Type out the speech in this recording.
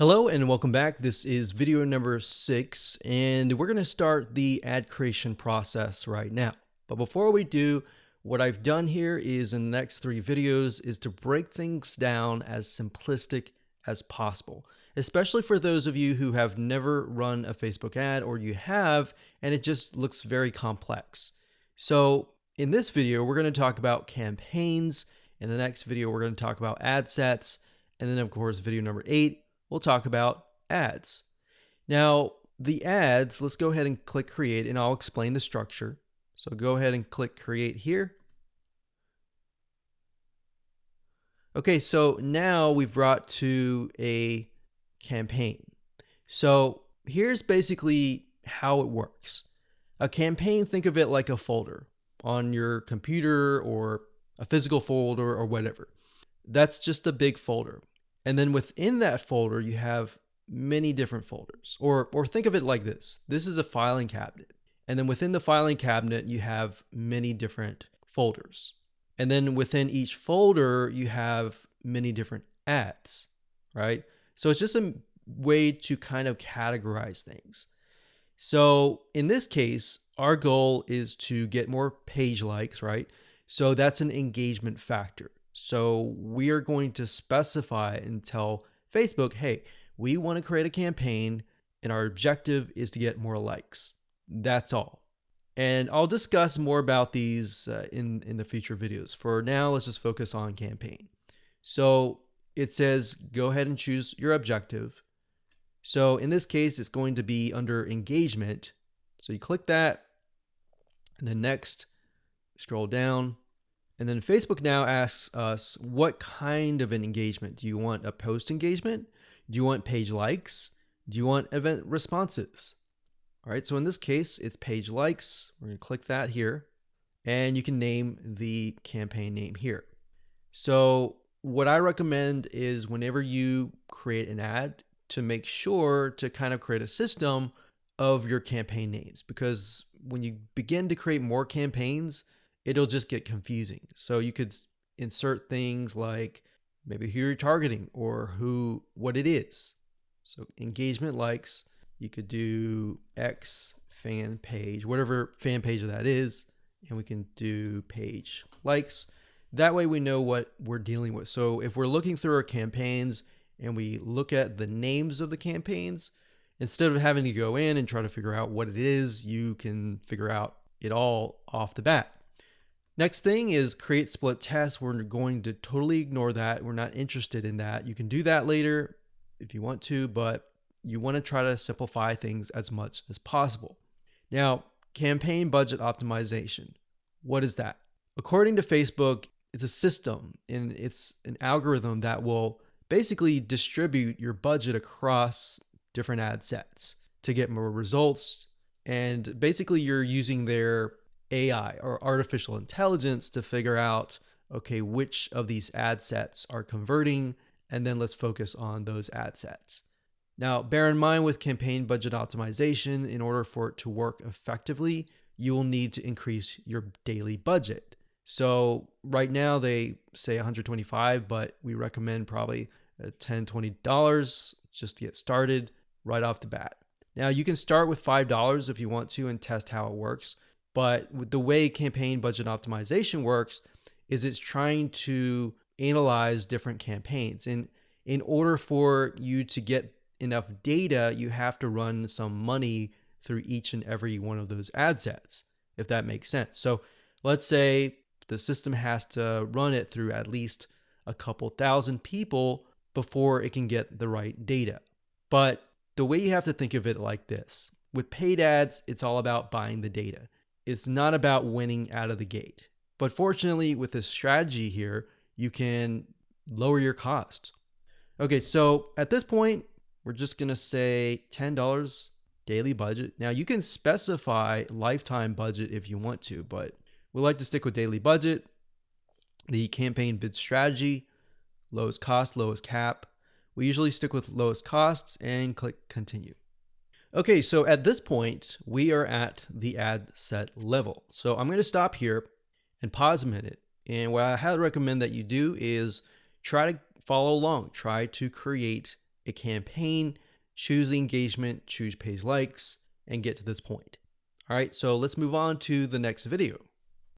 Hello and welcome back. This is video number 6 and we're going to start the ad creation process right now. But before we do, what I've done here is in the next 3 videos is to break things down as simplistic as possible, especially for those of you who have never run a Facebook ad or you have and it just looks very complex. So in this video, we're going to talk about campaigns. In the next video, we're going to talk about ad sets. And then of course, video number 8, we'll talk about ads. Now, the ads, let's go ahead and click create and I'll explain the structure. So go ahead and click create here. Okay, so now we've brought to a campaign. So here's basically how it works. A campaign, think of it like a folder on your computer or a physical folder or whatever. That's just a big folder. And then within that folder, you have many different folders. Or think of it like this. This is a filing cabinet. And then within the filing cabinet, you have many different folders. And then within each folder, you have many different ads, right? So it's just a way to kind of categorize things. So in this case, our goal is to get more page likes, right? So that's an engagement factor. So we are going to specify and tell Facebook, hey, we want to create a campaign and our objective is to get more likes. That's all. And I'll discuss more about these in the future videos. For now, let's just focus on campaign. So it says, go ahead and choose your objective. So in this case, it's going to be under engagement. So you click that and then next, scroll down. And then Facebook now asks us, what kind of an engagement? Do you want a post engagement? Do you want page likes? Do you want event responses? All right, so in this case, it's page likes. We're going to click that here. And you can name the campaign name here. So what I recommend is whenever you create an ad, to make sure to kind of create a system of your campaign names. Because when you begin to create more campaigns, it'll just get confusing. So you could insert things like maybe who you're targeting or what it is. So engagement likes, you could do X fan page, whatever fan page that is, and we can do page likes. That way we know what we're dealing with. So if we're looking through our campaigns and we look at the names of the campaigns, instead of having to go in and try to figure out what it is, you can figure out it all off the bat. Next thing is create split tests. We're going to totally ignore that. We're not interested in that. You can do that later if you want to, but you want to try to simplify things as much as possible. Now, campaign budget optimization. What is that? According to Facebook, it's a system and it's an algorithm that will basically distribute your budget across different ad sets to get more results. And basically you're using their AI or artificial intelligence to figure out, okay, which of these ad sets are converting, and then let's focus on those ad sets. Now, bear in mind with campaign budget optimization, in order for it to work effectively, you will need to increase your daily budget. So right now they say $125, but we recommend probably $10, $20 just to get started right off the bat. Now you can start with $5 if you want to and test how it works. But with the way campaign budget optimization works is it's trying to analyze different campaigns. And in order for you to get enough data, you have to run some money through each and every one of those ad sets, if that makes sense. So let's say the system has to run it through at least a couple thousand people before it can get the right data. But the way you have to think of it like this, with paid ads, it's all about buying the data. It's not about winning out of the gate. But fortunately, with this strategy here, you can lower your cost. Okay, so at this point, we're just going to say $10 daily budget. Now, you can specify lifetime budget if you want to, but we like to stick with daily budget. The campaign bid strategy, lowest cost, lowest cap. We usually stick with lowest costs and click continue. Okay, so at this point, we are at the ad set level. So I'm going to stop here and pause a minute. And what I highly recommend that you do is try to follow along, try to create a campaign, choose the engagement, choose page likes, and get to this point. All right, so let's move on to the next video.